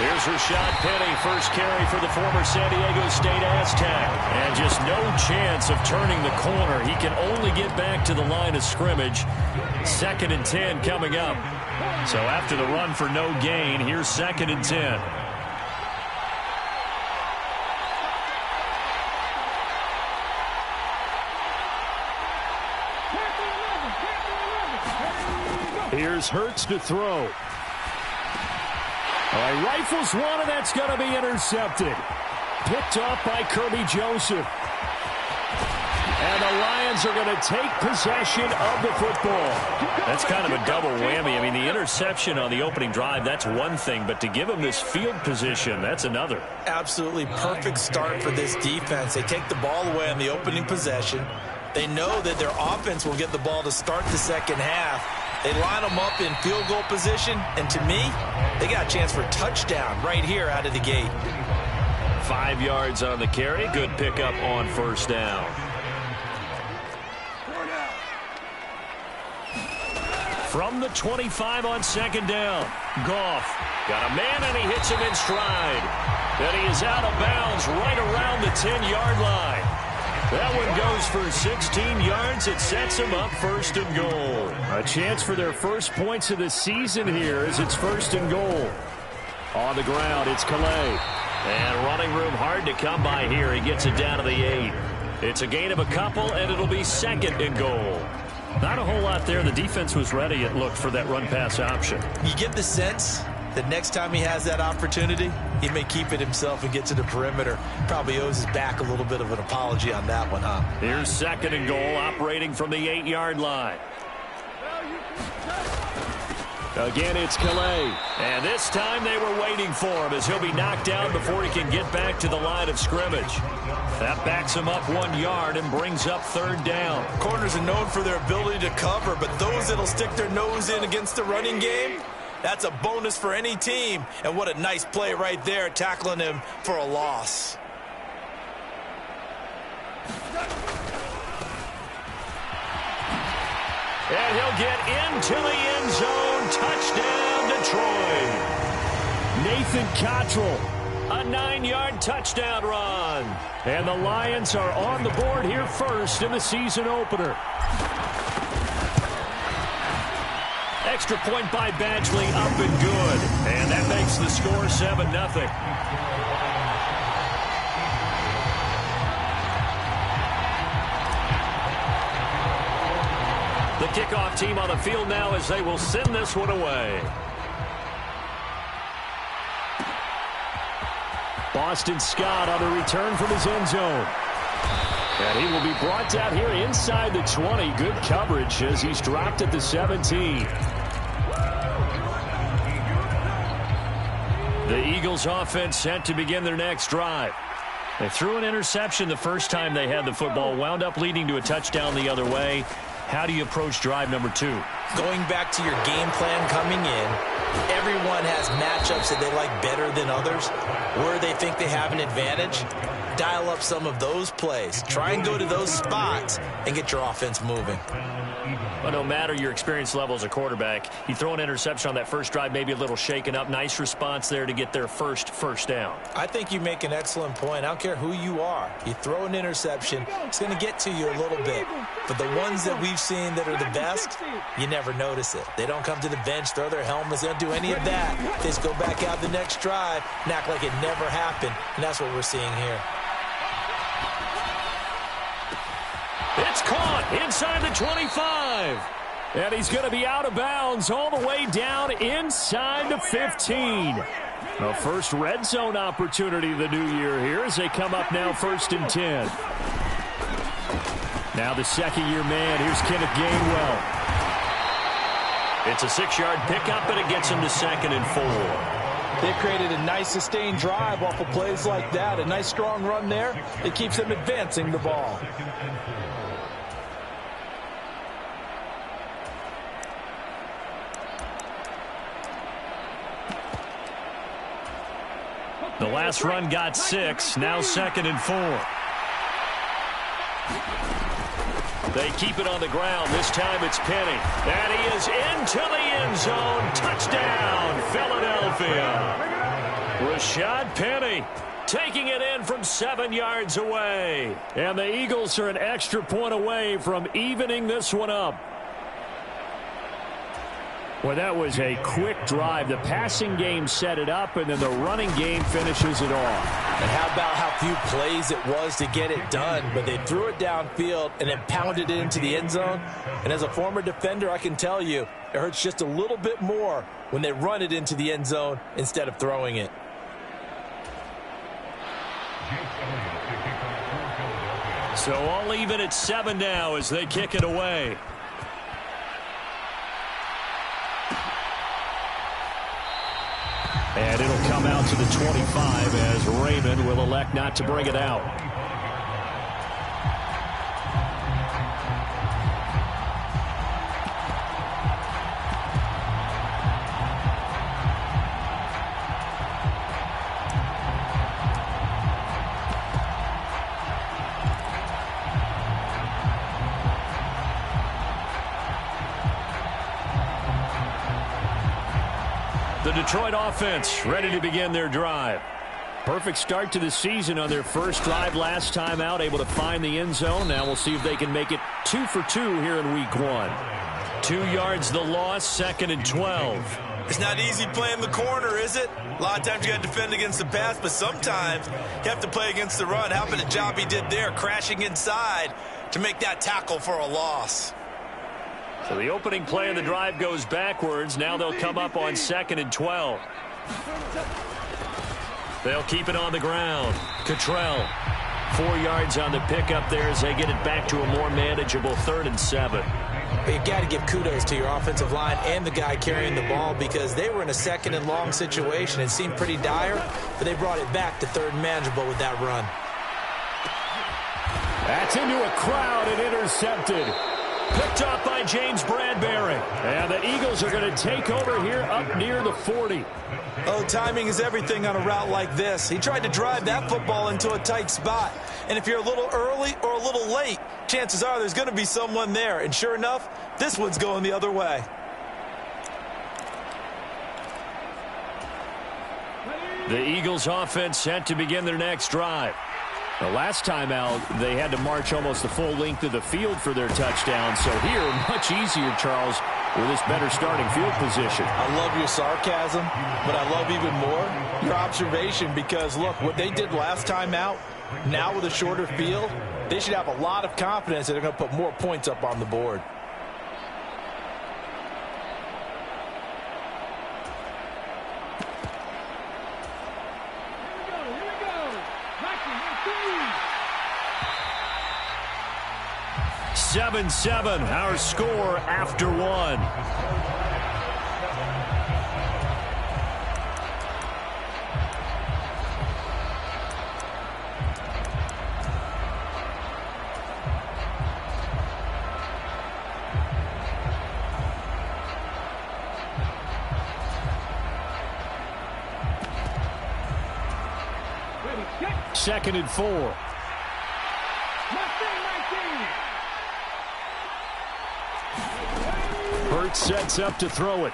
Here's Rashad Penny, first carry for the former San Diego State Aztec. And just no chance of turning the corner. He can only get back to the line of scrimmage. 2nd and 10 coming up. So after the run for no gain, here's 2nd and 10. Here's Hurts to throw. All right, rifles one, and that's going to be intercepted. Picked off by Kirby Joseph. And the Lions are going to take possession of the football. That's kind of a double whammy. I mean, the interception on the opening drive, that's one thing. But to give them this field position, that's another. Absolutely perfect start for this defense. They take the ball away on the opening possession. They know that their offense will get the ball to start the second half. They line them up in field goal position, and to me, they got a chance for a touchdown right here out of the gate. 5 yards on the carry. Good pickup on first down. From the 25 on second down, Goff got a man, and he hits him in stride. Then he is out of bounds right around the 10-yard line. That one goes for 16 yards. It sets them up 1st and goal. A chance for their first points of the season here as it's 1st and goal. On the ground, it's Calais. And running room hard to come by here. He gets it down to the 8. It's a gain of a couple, and it'll be 2nd and goal. Not a whole lot there. The defense was ready, it looked, for that run-pass option. You get the sense that next time he has that opportunity, he may keep it himself and get to the perimeter. Probably owes his back a little bit of an apology on that one, huh? Here's 2nd and goal, operating from the 8-yard line. Again, it's Calais. And this time they were waiting for him as he'll be knocked down before he can get back to the line of scrimmage. That backs him up 1 yard and brings up 3rd down. Corners are known for their ability to cover, but those that'll stick their nose in against the running game, that's a bonus for any team. And what a nice play right there, tackling him for a loss. And he'll get into the end zone. Touchdown, Detroit. Nathan Cottrell, a 9-yard touchdown run. And the Lions are on the board here first in the season opener. Extra point by Badgley, up and good. And that makes the score 7-0. The kickoff team on the field now as they will send this one away. Boston Scott on a return from his end zone. And he will be brought down here inside the 20. Good coverage as he's dropped at the 17. The Eagles offense set to begin their next drive. They threw an interception the first time they had the football, wound up leading to a touchdown the other way. How do you approach drive number 2? Going back to your game plan coming in, everyone has matchups that they like better than others, where they think they have an advantage. Dial up some of those plays. Try and go to those spots and get your offense moving. Well, no matter your experience level as a quarterback, you throw an interception on that first drive, maybe a little shaken up. Nice response there to get their first down. I think you make an excellent point. I don't care who you are. You throw an interception, it's going to get to you a little bit. But the ones that we've seen that are the best, you never notice it. They don't come to the bench, throw their helmets, they don't do any of that. They just go back out the next drive and act like it never happened. And that's what we're seeing here. It's caught inside the 25. And he's going to be out of bounds all the way down inside the 15. The first red zone opportunity of the new year here as they come up now 1st and 10. Now the second-year man, here's Kenneth Gainwell. It's a 6-yard pickup, and it gets him to 2nd and 4. They've created a nice sustained drive off of plays like that. A nice strong run there. It keeps them advancing the ball. The last run got 6, now 2nd and 4. They keep it on the ground. This time it's Penny. And he is into the end zone. Touchdown, Philadelphia. Rashad Penny taking it in from 7 yards away. And the Eagles are an extra point away from evening this one up. Well, that was a quick drive. The passing game set it up, and then the running game finishes it off. And how about how few plays it was to get it done, but they threw it downfield and then pounded it into the end zone. And as a former defender, I can tell you, it hurts just a little bit more when they run it into the end zone instead of throwing it. So all even at 7 now as they kick it away. And it'll come out to the 25 as Raymond will elect not to bring it out. The Detroit offense ready to begin their drive. Perfect start to the season on their first drive last time out, able to find the end zone. Now we'll see if they can make it 2 for 2 here in week 1. 2 yards the loss, 2nd and 12. It's not easy playing the corner, is it? A lot of times you got to defend against the pass, but sometimes you have to play against the run. How about the job he did there, crashing inside to make that tackle for a loss? So the opening play of the drive goes backwards. Now they'll come up on 2nd and 12. They'll keep it on the ground. Cottrell, 4 yards on the pickup there as they get it back to a more manageable 3rd and 7. You got to give kudos to your offensive line and the guy carrying the ball because they were in a 2nd and long situation. It seemed pretty dire, but they brought it back to 3rd and manageable with that run. That's into a crowd and intercepted. Picked off by James Bradbury. And the Eagles are going to take over here up near the 40. Oh, timing is everything on a route like this. He tried to drive that football into a tight spot. And if you're a little early or a little late, chances are there's going to be someone there. And sure enough, this one's going the other way. The Eagles offense set to begin their next drive. The last time out, they had to march almost the full length of the field for their touchdown. So here, much easier, Charles, with this better starting field position. I love your sarcasm, but I love even more your observation because, look, what they did last time out, now with a shorter field, they should have a lot of confidence that they're going to put more points up on the board. Seven, our score after 1. Second and 4. Hurts sets up to throw it.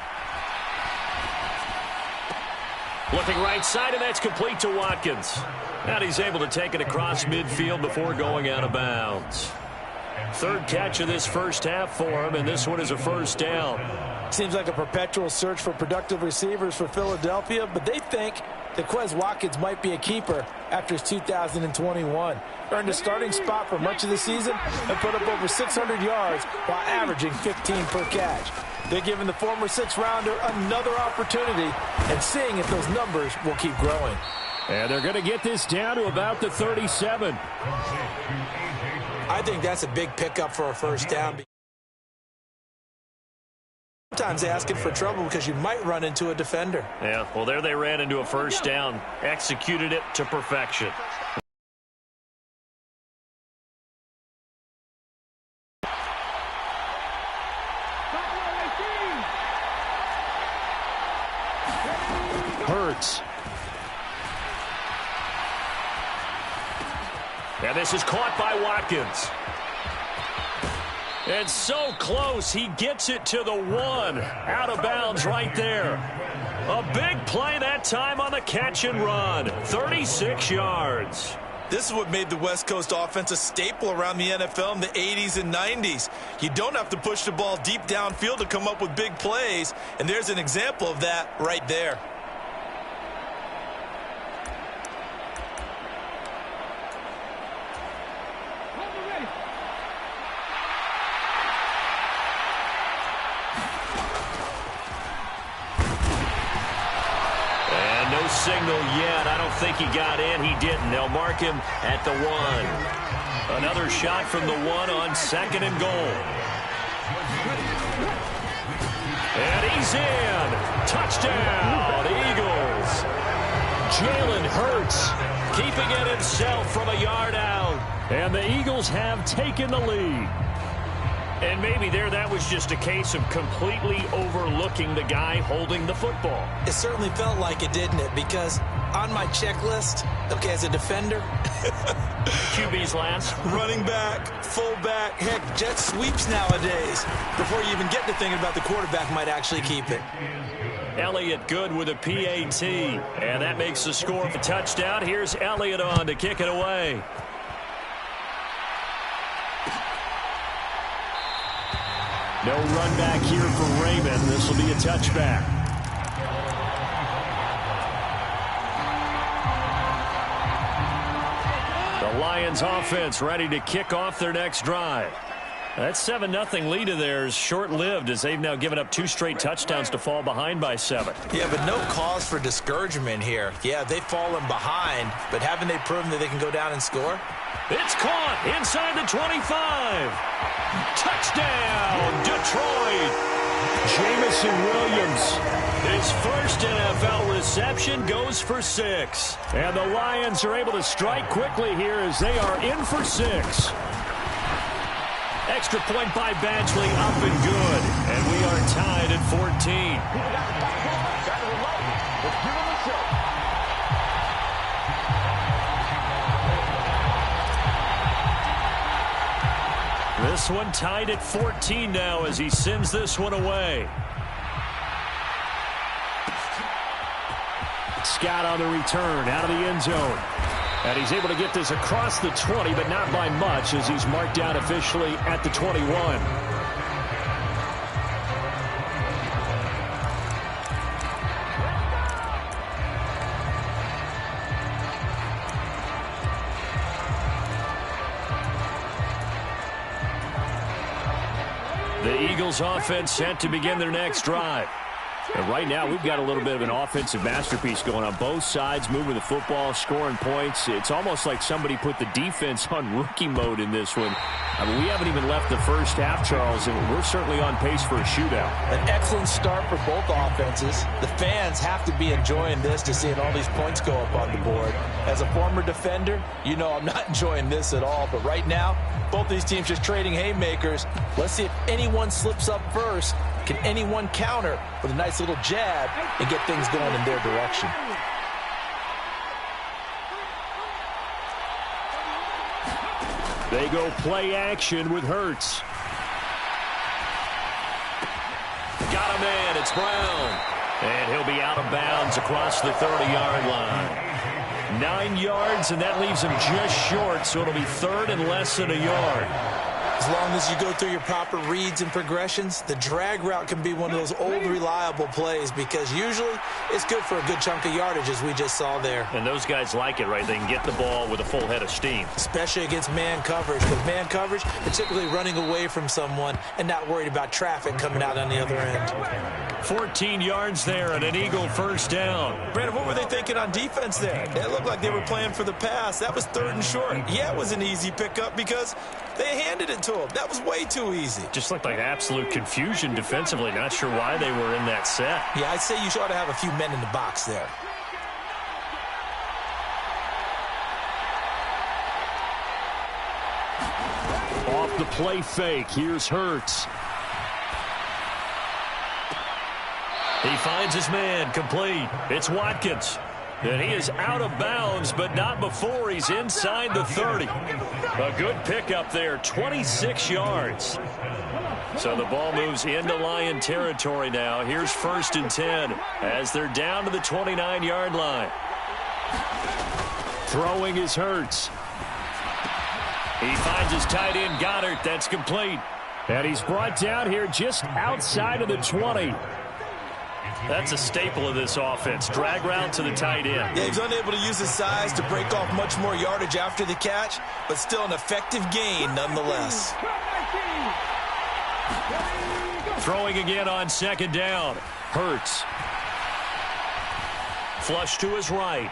Looking right side, and that's complete to Watkins. And he's able to take it across midfield before going out of bounds. 3rd catch of this first half for him, and this one is a first down. Seems like a perpetual search for productive receivers for Philadelphia, but they think that Quez Watkins might be a keeper after his 2021. Earned a starting spot for much of the season and put up over 600 yards while averaging 15 per catch. They're giving the former 6th-rounder another opportunity and seeing if those numbers will keep growing. And they're going to get this down to about the 37. I think that's a big pickup for a first down. Sometimes asking for trouble because you might run into a defender. Yeah, well, there they ran into a first down. Executed it to perfection. Hurts. And this is caught by Watkins. And so close, he gets it to the 1. Out of bounds right there. A big play that time on the catch and run. 36 yards. This is what made the West Coast offense a staple around the NFL in the 80s and 90s. You don't have to push the ball deep downfield to come up with big plays, and there's an example of that right there. Signal yet. I don't think he got in. He didn't. They'll mark him at the 1. Another shot from the 1 on 2nd and goal. And he's in. Touchdown, Eagles. Jalen Hurts keeping it himself from a yard out. And the Eagles have taken the lead. And maybe that was just a case of completely overlooking the guy holding the football. It certainly felt like it, didn't it? Because on my checklist, okay, as a defender, QB's last. Running back, fullback, heck, jet sweeps nowadays. Before you even get to thinking about the quarterback might actually keep it. Elliott good with a PAT. And that makes the score of a touchdown. Here's Elliott on to kick it away. No run back here for Raymond. This will be a touchback. The Lions offense ready to kick off their next drive. That 7-0 lead of theirs short-lived as they've now given up 2 straight touchdowns to fall behind by 7. Yeah, but no cause for discouragement here. Yeah, they've fallen behind, but haven't they proven that they can go down and score? It's caught inside the 25. Touchdown, Detroit. Jamison Williams, his first NFL reception, goes for 6. And the Lions are able to strike quickly here as they are in for 6. Extra point by Badgley, up and good. And we are tied at 14. This one tied at 14 now as he sends this one away. Scott on the return out of the end zone. And he's able to get this across the 20, but not by much as he's marked down officially at the 21. The Eagles offense set to begin their next drive. And right now, we've got a little bit of an offensive masterpiece going on both sides, moving the football, scoring points. It's almost like somebody put the defense on rookie mode in this one. I mean, we haven't even left the first half, Charles, and we're certainly on pace for a shootout. An excellent start for both offenses. The fans have to be enjoying this to seeing all these points go up on the board. As a former defender, you know I'm not enjoying this at all. But right now, both these teams just trading haymakers. Let's see if anyone slips up first. Can anyone counter with a nice little jab and get things going in their direction? They go play action with Hurts. Got a man. It's Brown. And he'll be out of bounds across the 30-yard line. 9 yards, and that leaves him just short, so it'll be third and less than a yard. As long as you go through your proper reads and progressions, the drag route can be one of those old reliable plays because usually it's good for a good chunk of yardage, as we just saw there. And those guys like it, right? They can get the ball with a full head of steam. Especially against man coverage. With man coverage, particularly running away from someone and not worried about traffic coming out on the other end. 14 yards there and an Eagle first down. Brandon, what were they thinking on defense there? It looked like they were playing for the pass. That was third and short. Yeah, it was an easy pickup because they handed it to him. That was way too easy. Just looked like absolute confusion defensively. Not sure why they were in that set. Yeah, I'd say you ought to have a few men in the box there. Off the play fake. Here's Hurts. He finds his man complete. It's Watkins. And he is out of bounds, but not before he's inside the 30. A good pickup there, 26 yards. So the ball moves into Lion territory now. Here's 1st and 10 as they're down to the 29-yard line. Throwing is Hurts. He finds his tight end, Goddard. That's complete. And he's brought down here just outside of the 20. That's a staple of this offense. Drag route to the tight end. Yeah, he's unable to use his size to break off much more yardage after the catch, but still an effective gain nonetheless. Throwing again on 2nd down. Hurts. Flush to his right.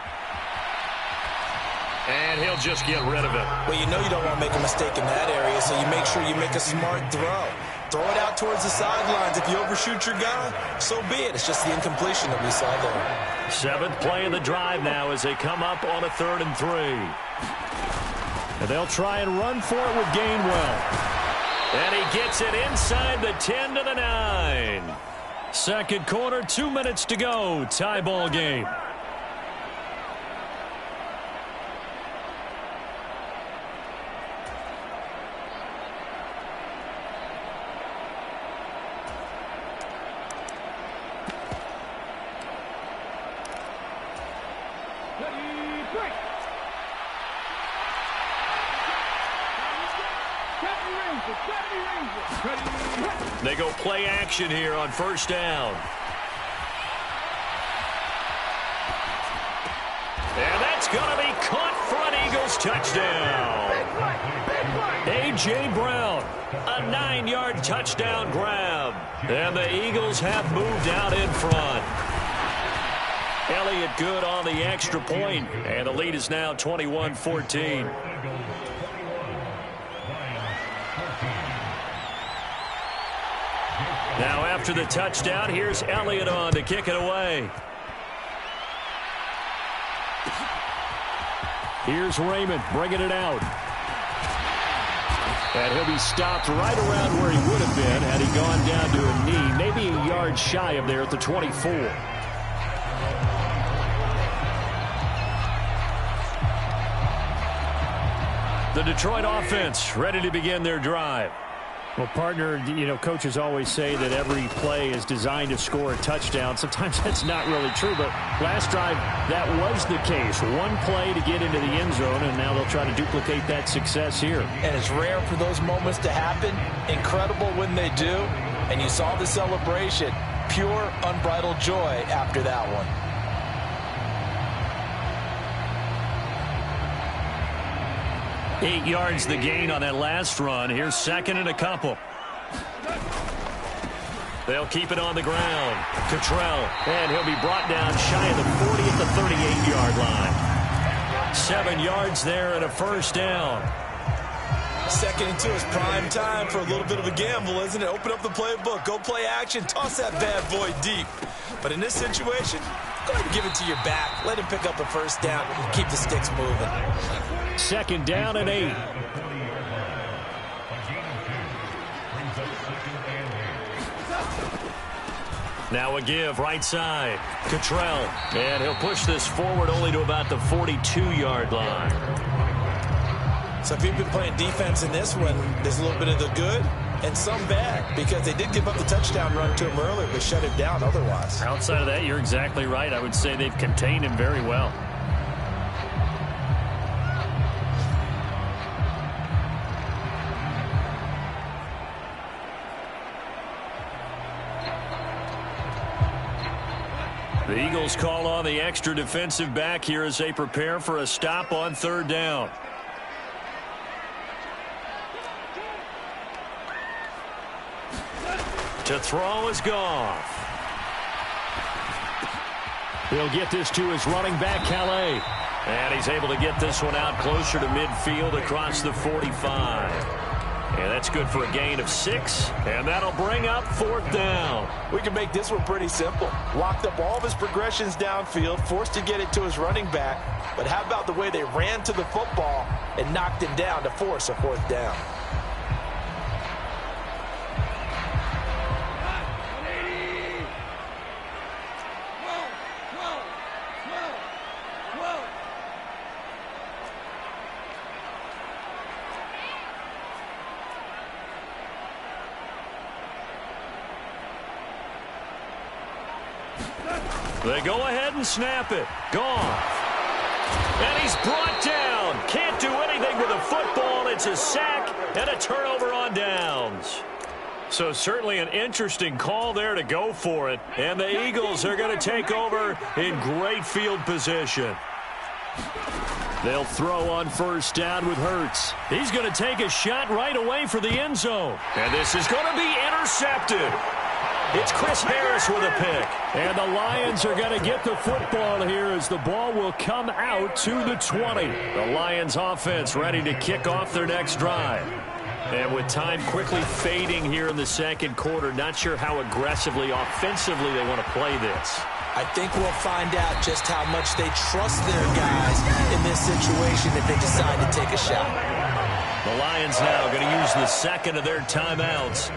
And he'll just get rid of it. Well, you know you don't want to make a mistake in that area, so you make sure you make a smart throw. Throw it out towards the sidelines. If you overshoot your guy, so be it. It's just the incompletion that we saw there. 7th play of the drive now as they come up on a 3rd and 3. And they'll try and run for it with Gainwell. And he gets it inside the 10 to the 9. 2nd quarter, 2 minutes to go. Tie ball game. They go play action here on 1st down. And that's going to be caught for an Eagles touchdown. A.J. Brown, a 9-yard touchdown grab. And the Eagles have moved out in front. Elliott good on the extra point, and the lead is now 21-14. Now after the touchdown, here's Elliott on to kick it away. Here's Raymond bringing it out. And he'll be stopped right around where he would have been had he gone down to a knee, maybe a yard shy of there at the 24. The Detroit offense ready to begin their drive. Well, partner, you know, coaches always say that every play is designed to score a touchdown. Sometimes that's not really true, but last drive, that was the case. One play to get into the end zone, and now they'll try to duplicate that success here. And it's rare for those moments to happen. Incredible when they do. And you saw the celebration. Pure, unbridled joy after that one. Eight yards the gain on that last run. Here's 2nd and a couple. They'll keep it on the ground. Cottrell, and he'll be brought down shy of the 40 at the 38-yard line. 7 yards there and a 1st down. 2nd and 2 is prime time for a little bit of a gamble, isn't it? Open up the playbook, go play action, toss that bad boy deep. But in this situation, go ahead and give it to your back. Let him pick up a 1st down. Keep the sticks moving. 2nd down and 8. Now a give right side. Cottrell. And he'll push this forward only to about the 42-yard line. So if you've been playing defense in this one, there's a little bit of the good and some bad, because they did give up the touchdown run to him earlier, but shut him down otherwise. Outside of that, you're exactly right. I would say they've contained him very well. The Eagles call on the extra defensive back here as they prepare for a stop on 3rd down. To throw is Goff. He'll get this to his running back, Calais. And he's able to get this one out closer to midfield across the 45. And that's good for a gain of 6. And that'll bring up 4th down. We can make this one pretty simple. Locked up all of his progressions downfield, forced to get it to his running back. But how about the way they ran to the football and knocked him down to force a 4th down? They go ahead and snap it. Goff. And he's brought down. Can't do anything with a football. It's a sack and a turnover on downs. So certainly an interesting call there to go for it. And the Eagles are going to take over in great field position. They'll throw on first down with Hurts. He's going to take a shot right away for the end zone. And this is going to be intercepted. It's Chris Harris with a pick. And the Lions are going to get the football here as the ball will come out to the 20. The Lions offense ready to kick off their next drive. And with time quickly fading here in the second quarter, not sure how aggressively, offensively they want to play this. I think we'll find out just how much they trust their guys in this situation if they decide to take a shot. The Lions now going to use the second of their timeouts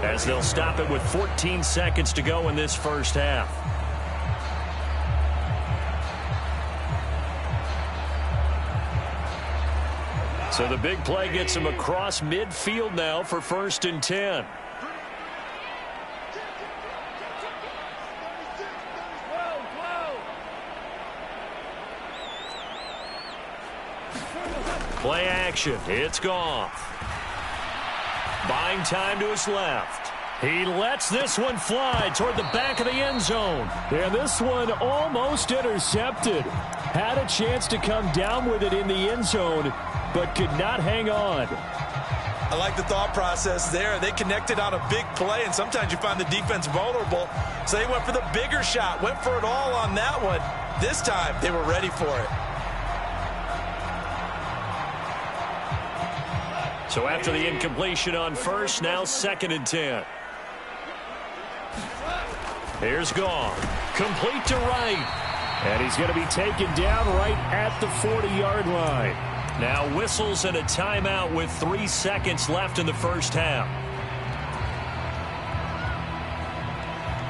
as they'll stop it with 14 seconds to go in this first half. So the big play gets him across midfield now for 1st and 10. Play action. It's Goff. Buying time to his left. He lets this one fly toward the back of the end zone. And this one almost intercepted. Had a chance to come down with it in the end zone, but could not hang on. I like the thought process there. They connected on a big play, and sometimes you find the defense vulnerable. So they went for the bigger shot, went for it all on that one. This time, they were ready for it. So after the incompletion on first, now 2nd and 10. Here's Goff. Complete to right. And he's going to be taken down right at the 40-yard line. Now whistles and a timeout with 3 seconds left in the first half.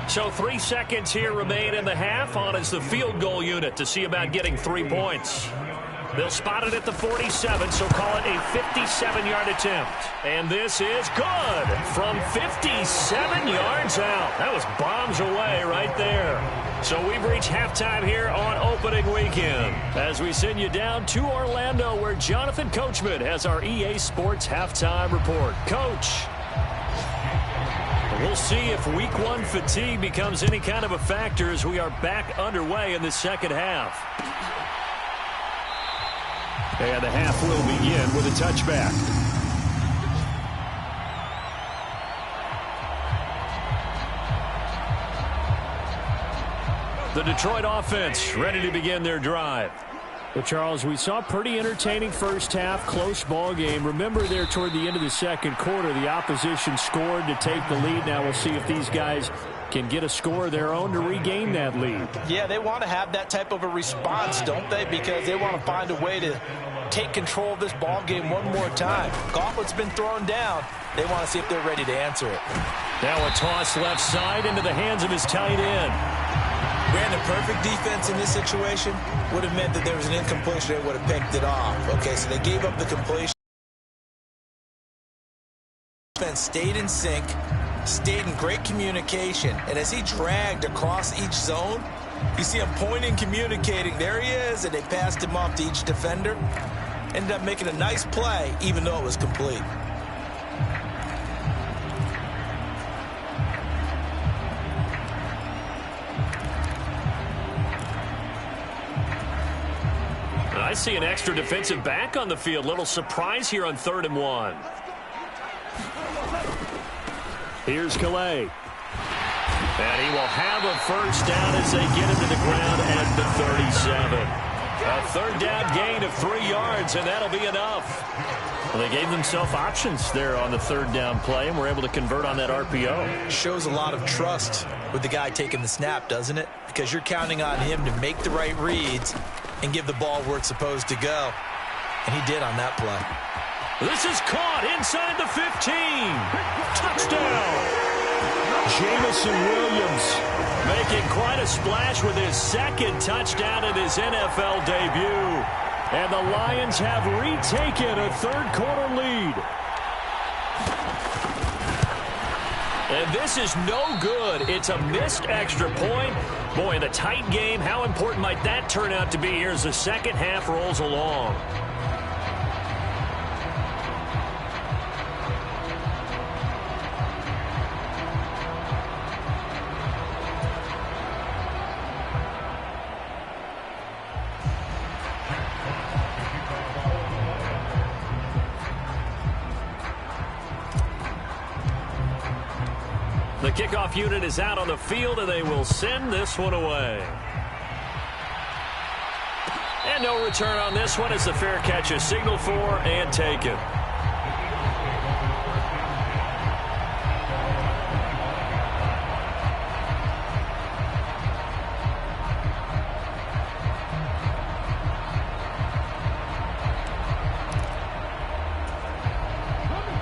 So 3 seconds here remain in the half on as the field goal unit to see about getting 3 points. They'll spot it at the 47, so call it a 57-yard attempt. And this is good from 57 yards out. That was bombs away right there. So we've reached halftime here on opening weekend as we send you down to Orlando where Jonathan Coachman has our EA Sports halftime report. Coach, we'll see if week 1 fatigue becomes any kind of a factor as we are back underway in the second half. And the half will begin with a touchback. The Detroit offense ready to begin their drive. Well, Charles, we saw a pretty entertaining first half, close ball game. Remember there toward the end of the second quarter, the opposition scored to take the lead. Now we'll see if these guys can get a score of their own to regain that lead. Yeah, they want to have that type of a response, don't they? Because they want to find a way to take control of this ball game one more time. Gauntlet's been thrown down. They want to see if they're ready to answer it. Now a toss left side into the hands of his tight end. Brandon, perfect defense in this situation would have meant that there was an incompletion. They would have picked it off. Okay, so they gave up the completion. Defense stayed in sync, stayed in great communication, and as he dragged across each zone, you see him pointing, communicating. There he is, and they passed him off to each defender. Ended up making a nice play, even though it was complete. I see an extra defensive back on the field. Little surprise here on 3rd and 1. Here's Calais. And he will have a first down as they get him to the ground at the 37. A 3rd down gain of 3 yards, and that'll be enough. Well, they gave themselves options there on the 3rd down play, and were able to convert on that RPO. Shows a lot of trust with the guy taking the snap, doesn't it? Because you're counting on him to make the right reads and give the ball where it's supposed to go. And he did on that play. This is caught inside the 15. Touchdown. Jamison Williams making quite a splash with his 2nd touchdown in his NFL debut. And the Lions have retaken a 3rd quarter lead. And this is no good. It's a missed extra point. Boy, in a tight game, how important might that turn out to be here as the second half rolls along? The kickoff unit is out on the field, and they will send this one away. And no return on this one as the fair catch is signaled for and taken.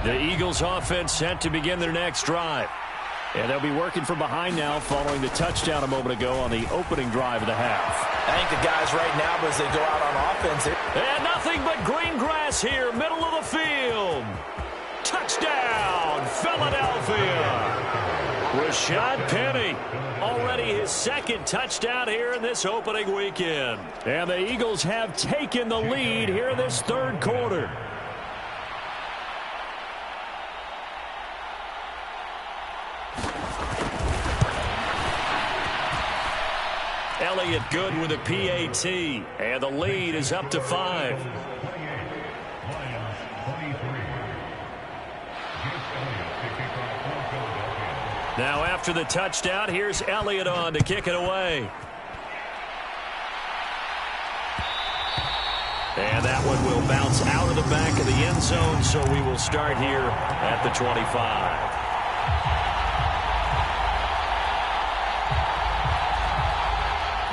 The Eagles offense set to begin their next drive. And they'll be working from behind now following the touchdown a moment ago on the opening drive of the half. I think the guys right now, as they go out on offense. And nothing but green grass here, middle of the field. Touchdown, Philadelphia. Rashad Penny, already his second touchdown here in this opening weekend. And the Eagles have taken the lead here in this third quarter. Elliott good with a PAT, and the lead is up to 5. Now after the touchdown, here's Elliott on to kick it away. And that one will bounce out of the back of the end zone, so we will start here at the 25.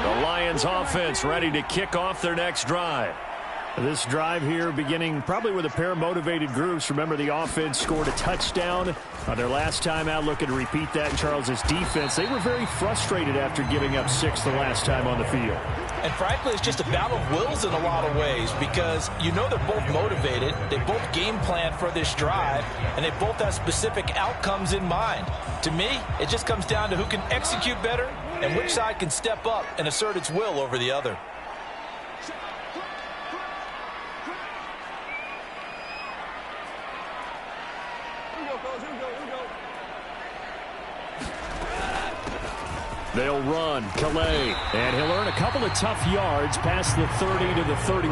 The Lions offense ready to kick off their next drive. This drive here beginning probably with a pair of motivated groups. Remember, the offense scored a touchdown on their last time out. Looking to repeat that in Charles's defense. They were very frustrated after giving up 6 the last time on the field. And frankly, it's just a battle of wills in a lot of ways because you know they're both motivated. They both game plan for this drive, and they both have specific outcomes in mind. To me, it just comes down to who can execute better and which side can step up and assert its will over the other. They'll run. Calais. And he'll earn a couple of tough yards past the 30 to the 31.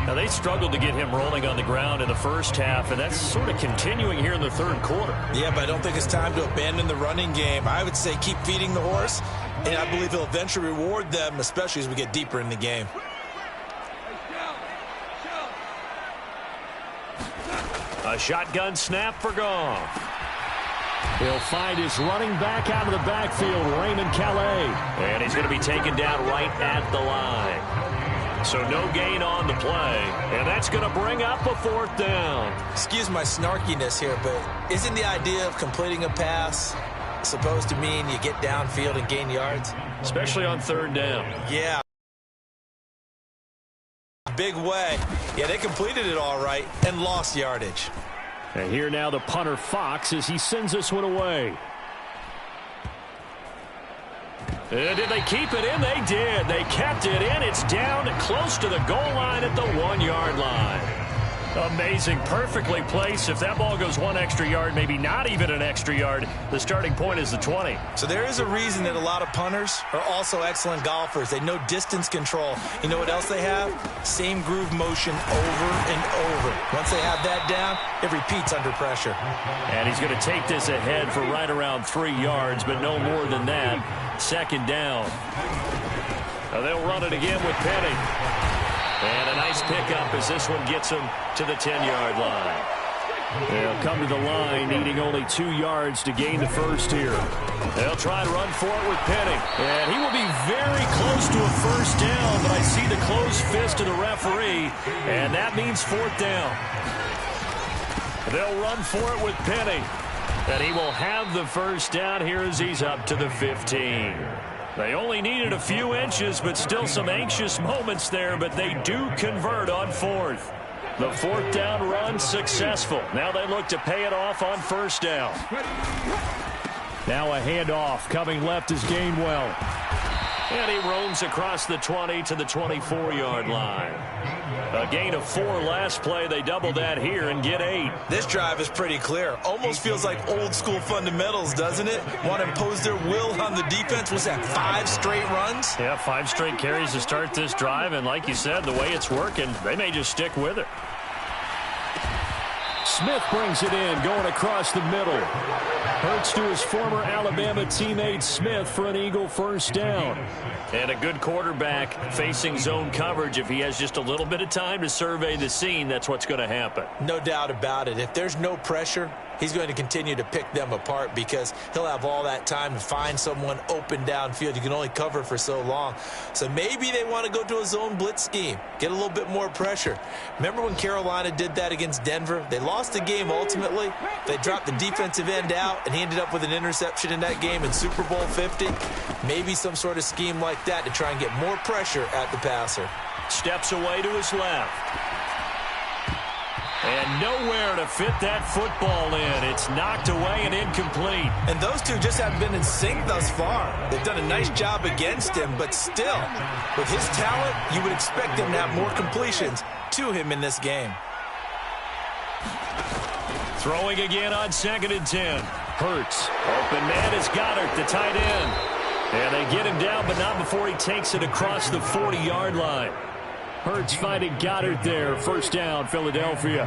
Now, they struggled to get him rolling on the ground in the first half, and that's sort of continuing here in the third quarter. Yeah, but I don't think it's time to abandon the running game. I would say keep feeding the horse, and I believe he'll eventually reward them, especially as we get deeper in the game. A shotgun snap for Goff. He'll find his running back out of the backfield, Raymond Calais. And he's going to be taken down right at the line. So no gain on the play. And that's going to bring up a fourth down. Excuse my snarkiness here, but isn't the idea of completing a pass supposed to mean you get downfield and gain yards? Especially on third down. Yeah. Big way. Yeah, they completed it all right and lost yardage. And here now the punter Fox as he sends this one away. And did they keep it in? They did. They kept it in. It's down close to the goal line at the 1-yard line. Amazing. Perfectly placed. If that ball goes 1 extra yard, maybe not even an extra yard, the starting point is the 20. So there is a reason that a lot of punters are also excellent golfers. They know distance control. You know what else they have? Same groove motion over and over. Once they have that down, it repeats under pressure. And he's going to take this ahead for right around 3 yards, but no more than that. Second down. Now they'll run it again with Penny. And a nice pickup as this one gets him to the 10-yard line. They'll come to the line needing only 2 yards to gain the first here. They'll try to run for it with Penny. And he will be very close to a first down, but I see the closed fist of the referee, and that means fourth down. They'll run for it with Penny. And he will have the first down here as he's up to the 15. They only needed a few inches, but still some anxious moments there, but they do convert on fourth. The fourth down run successful. Now they look to pay it off on first down. Now a handoff. Coming left is Gainwell. And he roams across the 20 to the 24-yard line. A gain of 4 last play. They double that here and get 8. This drive is pretty clear. Almost feels like old school fundamentals, doesn't it? Want to impose their will on the defense. Was that 5 straight runs? Yeah, 5 straight carries to start this drive. And like you said, the way it's working, they may just stick with it. Smith brings it in, going across the middle. Hurts to his former Alabama teammate Smith for an Eagle first down. And a good quarterback facing zone coverage. If he has just a little bit of time to survey the scene, that's what's going to happen. No doubt about it. If there's no pressure, he's going to continue to pick them apart because he'll have all that time to find someone open downfield. You can only cover for so long. So maybe they want to go to a zone blitz scheme, get a little bit more pressure. Remember when Carolina did that against Denver? They lost the game ultimately. They dropped the defensive end out, and he ended up with an interception in that game in Super Bowl 50. Maybe some sort of scheme like that to try and get more pressure at the passer. Steps away to his left. And nowhere to fit that football in. It's knocked away and incomplete. And those two just haven't been in sync thus far. They've done a nice job against him, but still, with his talent, you would expect him to have more completions to him in this game. Throwing again on 2nd and 10. Hurts. Open man is Goddard, the tight end. And they get him down, but not before he takes it across the 40-yard line. Hurts finding Goddard there. First down, Philadelphia.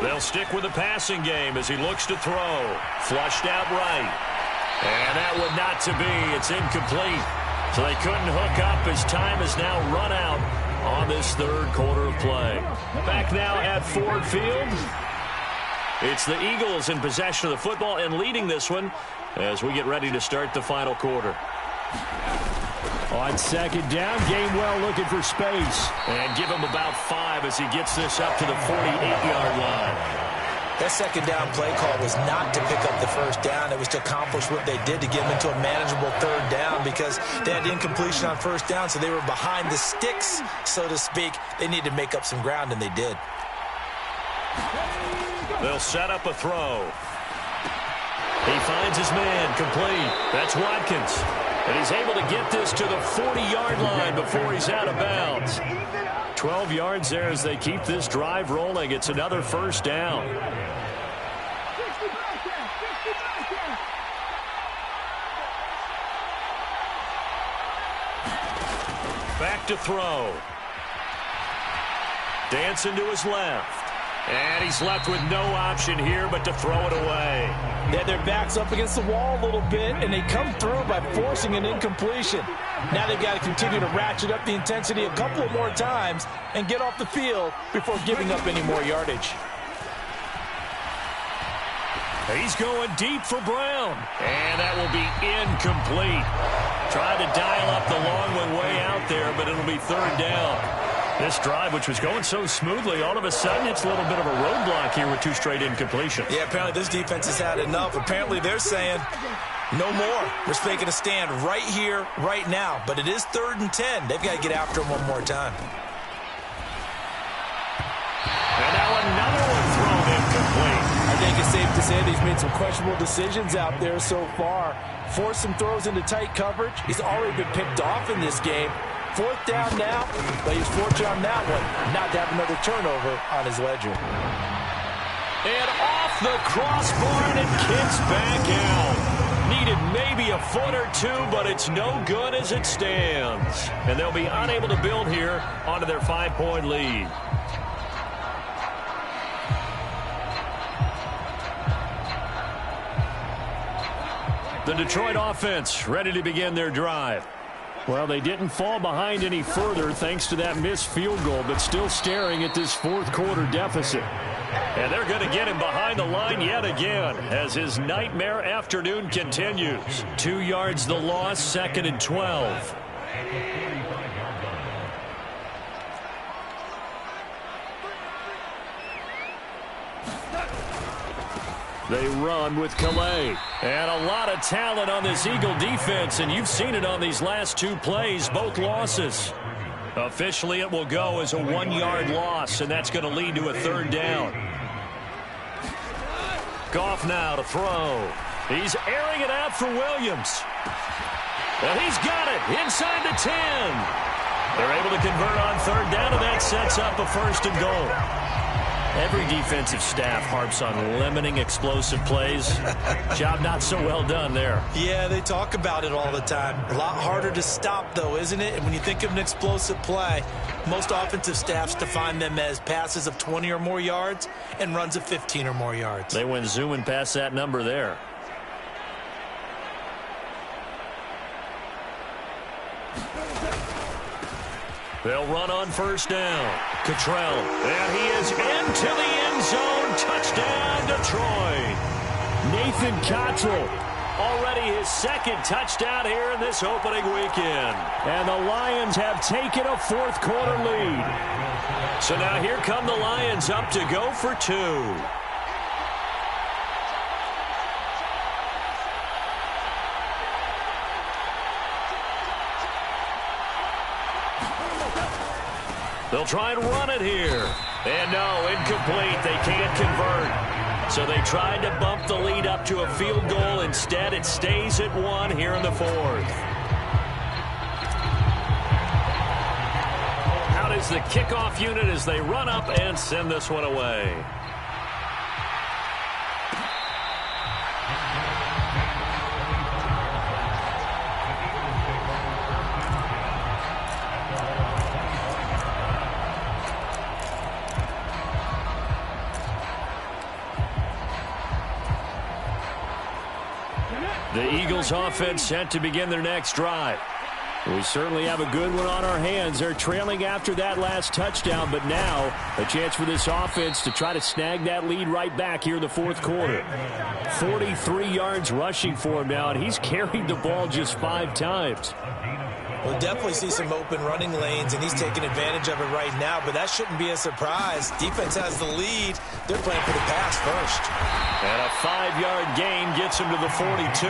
They'll stick with the passing game as he looks to throw. Flushed out right. And that would not to be. It's incomplete. So they couldn't hook up as time has now run out on this 3rd quarter of play. Back now at Ford Field. It's the Eagles in possession of the football and leading this one as we get ready to start the final quarter. On 2nd down, Gainwell looking for space. And give him about 5 as he gets this up to the 48-yard line. That 2nd down play call was not to pick up the first down. It was to accomplish what they did to get them into a manageable 3rd down because they had incompletion on 1st down, so they were behind the sticks, so to speak. They needed to make up some ground, and they did. They'll set up a throw. He finds his man complete. That's Watkins. And he's able to get this to the 40-yard line before he's out of bounds. 12 yards there as they keep this drive rolling. It's another first down. Back to throw. Dancing to his left. And he's left with no option here but to throw it away. They had their backs up against the wall a little bit, and they come through by forcing an incompletion. Now they've got to continue to ratchet up the intensity a couple of more times and get off the field before giving up any more yardage. He's going deep for Brown. And that will be incomplete. Tried to dial up the long one way out there, but it'll be 3rd down. This drive, which was going so smoothly, all of a sudden it's a little bit of a roadblock here with 2 straight incompletions. Yeah, apparently this defense has had enough. Apparently they're saying no more. We're making a stand right here, right now. But it is 3rd and 10. They've got to get after him one more time. And now another one thrown incomplete. I think it's safe to say that he's made some questionable decisions out there so far. Forced some throws into tight coverage. He's already been picked off in this game. 4th down now, but he's fortunate on that one not to have another turnover on his ledger. And off the crossbar, and it kicks back out. Needed maybe a foot or 2, but it's no good as it stands. And they'll be unable to build here onto their 5-point lead. The Detroit offense ready to begin their drive. Well, they didn't fall behind any further thanks to that missed field goal, but still staring at this 4th quarter deficit. And they're going to get him behind the line yet again as his nightmare afternoon continues. 2 yards the loss, 2nd and 12. They run with Calais. And a lot of talent on this Eagle defense, and you've seen it on these last 2 plays, both losses. Officially, it will go as a 1-yard loss, and that's going to lead to a 3rd down. Goff now to throw. He's airing it out for Williams. And he's got it inside the 10. They're able to convert on 3rd down, and that sets up a 1st and goal. Every defensive staff harps on limiting explosive plays. Job not so well done there. Yeah, they talk about it all the time. A lot harder to stop, though, isn't it? And when you think of an explosive play, most offensive staffs define them as passes of 20 or more yards and runs of 15 or more yards. They went zooming past that number there. They'll run on 1st down. Cottrell, and he is into the end zone. Touchdown, Detroit. Nathan Cottrell. Already his 2nd touchdown here in this opening weekend. And the Lions have taken a 4th quarter lead. So now here come the Lions up to go for 2. They'll try and run it here. And no, incomplete. They can't convert. So they tried to bump the lead up to a field goal. Instead, it stays at 1 here in the 4th. Out is the kickoff unit as they run up and send this one away. The Eagles offense set to begin their next drive. We certainly have a good one on our hands. They're trailing after that last touchdown, but now a chance for this offense to try to snag that lead right back here in the 4th quarter. 43 yards rushing for him now, and he's carried the ball just 5 times. We'll definitely see some open running lanes, and he's taking advantage of it right now, but that shouldn't be a surprise. Defense has the lead. They're playing for the pass first. And a 5-yard gain gets him to the 42.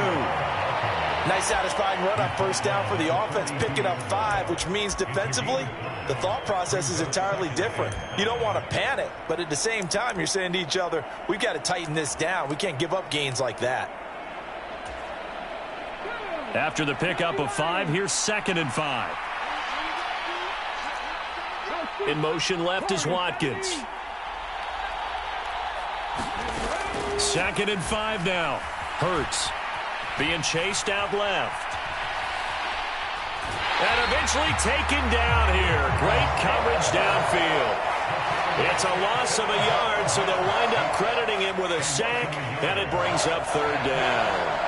Nice satisfying run on 1st down for the offense, picking up 5, which means defensively, the thought process is entirely different. You don't want to panic, but at the same time, you're saying to each other, we've got to tighten this down. We can't give up gains like that. After the pickup of 5, here's 2nd and 5. In motion left is Watkins. 2nd and 5 now. Hurts being chased out left. And eventually taken down here. Great coverage downfield. It's a loss of a yard, so they'll wind up crediting him with a sack, and it brings up 3rd down.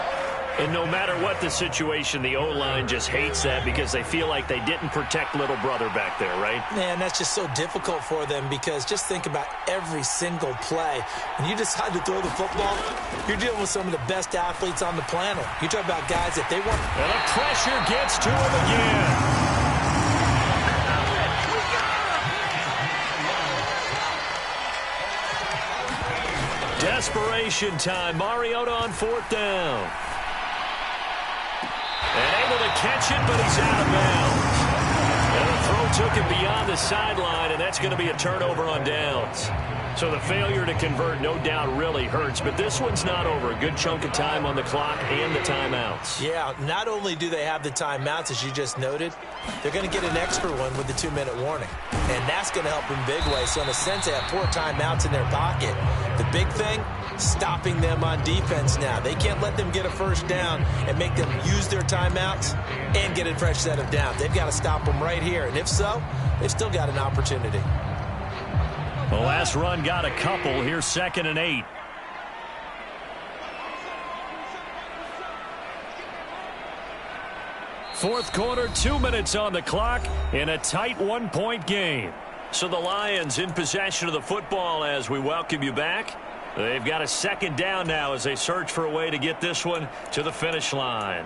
And no matter what the situation, the O-line just hates that because they feel like they didn't protect little brother back there, right? Man, that's just so difficult for them because just think about every single play. When you decide to throw the football, you're dealing with some of the best athletes on the planet. You talk about guys that they want. And the pressure gets to him again. Desperation time. Mariota on 4th down. And able to catch it, but he's out of bounds. And the throw took him beyond the sideline, and that's going to be a turnover on downs. So the failure to convert, no doubt, really hurts. But this one's not over. A good chunk of time on the clock and the timeouts. Yeah, not only do they have the timeouts, as you just noted, they're going to get an extra one with the 2-minute warning. And that's going to help in big ways. So in a sense, they have 4 timeouts in their pocket. The big thing, stopping them on defense now. They can't let them get a 1st down and make them use their timeouts and get a fresh set of downs. They've got to stop them right here. And if so, they've still got an opportunity. The last run got a couple. Here's 2nd and 8. Fourth quarter, 2 minutes on the clock in a tight 1-point game. So the Lions in possession of the football as we welcome you back. They've got a 2nd down now as they search for a way to get this one to the finish line.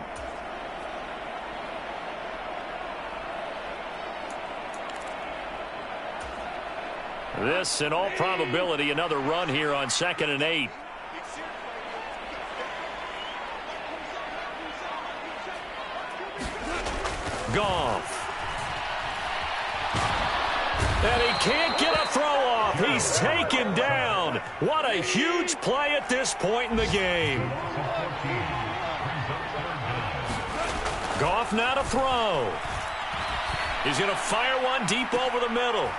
This, in all probability, another run here on 2nd and 8. Goff. And he can't get a throw off. He's taken down. What a huge play at this point in the game. Goff now to throw. He's going to fire one deep over the middle.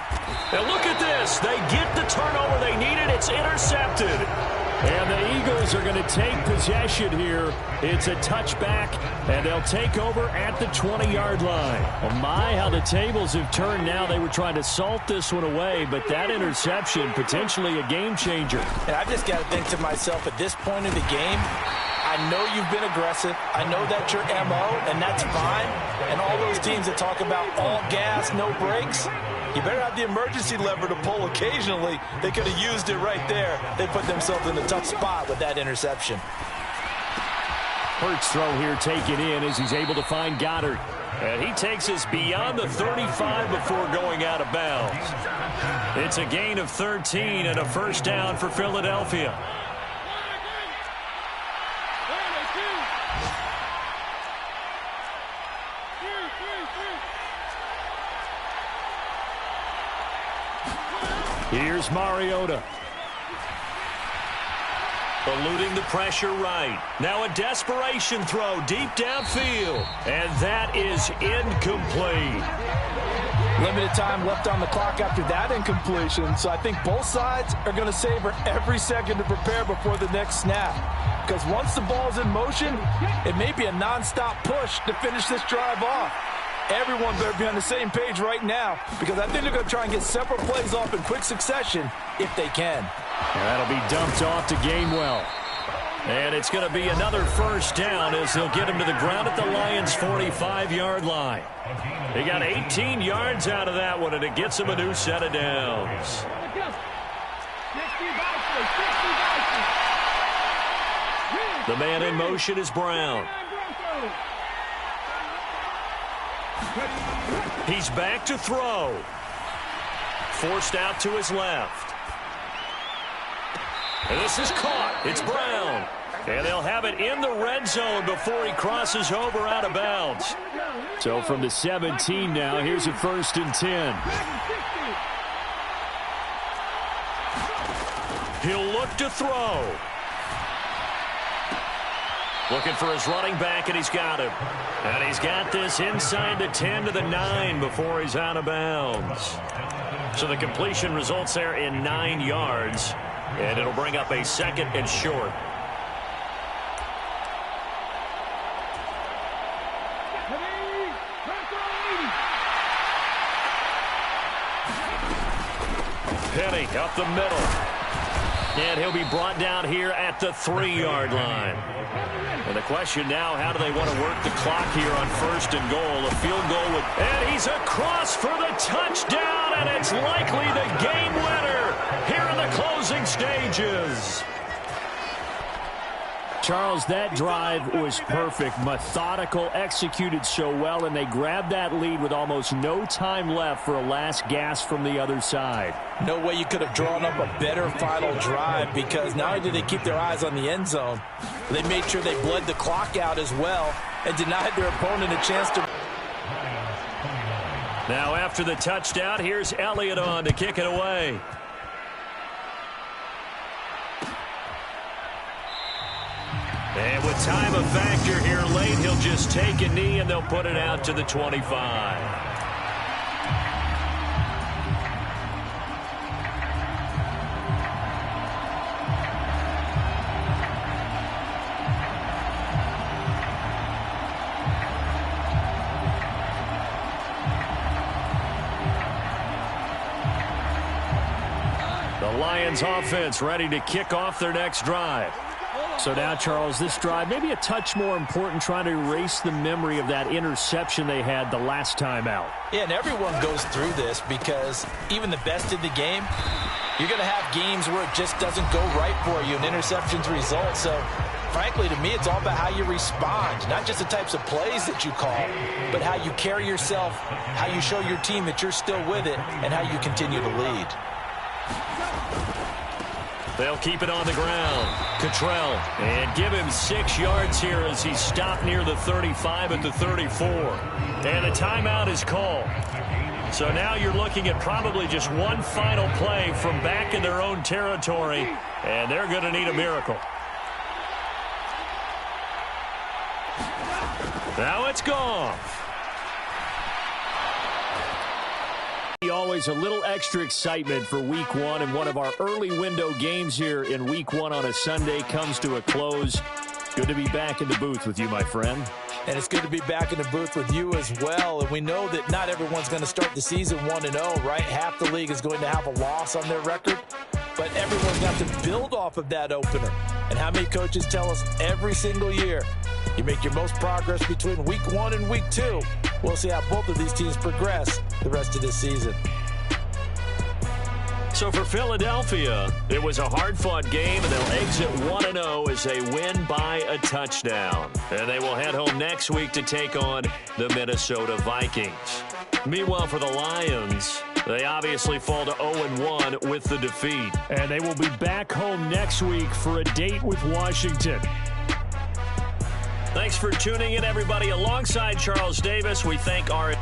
And look at this. They get the turnover they needed. It's intercepted. And the Eagles are going to take possession here. It's a touchback, and they'll take over at the 20-yard line. Oh, my, how the tables have turned now. They were trying to salt this one away, but that interception, potentially a game changer. And I've just got to think to myself, at this point in the game, I know you've been aggressive. I know that's your MO, and that's fine. And all those teams that talk about all gas, no brakes, you better have the emergency lever to pull occasionally. They could have used it right there. They put themselves in a tough spot with that interception. Hurts throw here taken in as he's able to find Goddard. And he takes us beyond the 35 before going out of bounds. It's a gain of 13 and a first down for Philadelphia. Here's Mariota. Eluding the pressure right. Now a desperation throw deep downfield. And that is incomplete. Limited time left on the clock after that incompletion, so I think both sides are going to savor every second to prepare before the next snap. Because once the ball's in motion, it may be a nonstop push to finish this drive off. Everyone better be on the same page right now, because I think they're going to try and get several plays off in quick succession if they can. And that'll be dumped off to Gainwell. And it's going to be another first down as he'll get him to the ground at the Lions' 45-yard line. He got 18 yards out of that one, and it gets him a new set of downs. The man in motion is Brown. He's back to throw. Forced out to his left. And this is caught. It's Brown. And they'll have it in the red zone before he crosses over out of bounds. So from the 17 now, here's a 1st and 10. He'll look to throw. Looking for his running back, and he's got him. And he's got this inside the 10 to the 9 before he's out of bounds. So the completion results there in 9 yards. And it'll bring up a 2nd and short. Penny up the middle. And he'll be brought down here at the 3-yard line. And the question now, how do they want to work the clock here on 1st and goal? A field goal with... And he's across for the touchdown, and it's likely the game winner here in the closing stages. Charles, that drive was perfect, methodical, executed so well, and they grabbed that lead with almost no time left for a last gasp from the other side. No way you could have drawn up a better final drive, because not only did they keep their eyes on the end zone, they made sure they bled the clock out as well and denied their opponent a chance to... Now after the touchdown, here's Elliott on to kick it away. And with time a factor here late, he'll just take a knee and they'll put it out to the 25. The Lions offense ready to kick off their next drive. So now, Charles, this drive maybe a touch more important, trying to erase the memory of that interception they had the last time out. Yeah, and everyone goes through this because even the best in the game, you're going to have games where it just doesn't go right for you and interceptions result. So, frankly, to me, it's all about how you respond, not just the types of plays that you call, but how you carry yourself, how you show your team that you're still with it, and how you continue to lead. They'll keep it on the ground. Cottrell, and give him 6 yards here as he's stopped near the 35 at the 34. And a timeout is called. So now you're looking at probably just one final play from back in their own territory, and they're going to need a miracle. Now it's gone. Always a little extra excitement for Week 1, and one of our early window games here in Week 1 on a Sunday comes to a close. Good to be back in the booth with you, my friend. And it's good to be back in the booth with you as well. And we know that not everyone's going to start the season 1-0, right? Half the league is going to have a loss on their record. But everyone's got to build off of that opener. And how many coaches tell us every single year, you make your most progress between Week 1 and Week 2. We'll see how both of these teams progress the rest of this season. So for Philadelphia, it was a hard-fought game, and they'll exit 1-0 as they win by a touchdown. And they will head home next week to take on the Minnesota Vikings. Meanwhile, for the Lions, they obviously fall to 0-1 with the defeat. And they will be back home next week for a date with Washington. Thanks for tuning in, everybody. Alongside Charles Davis, we thank our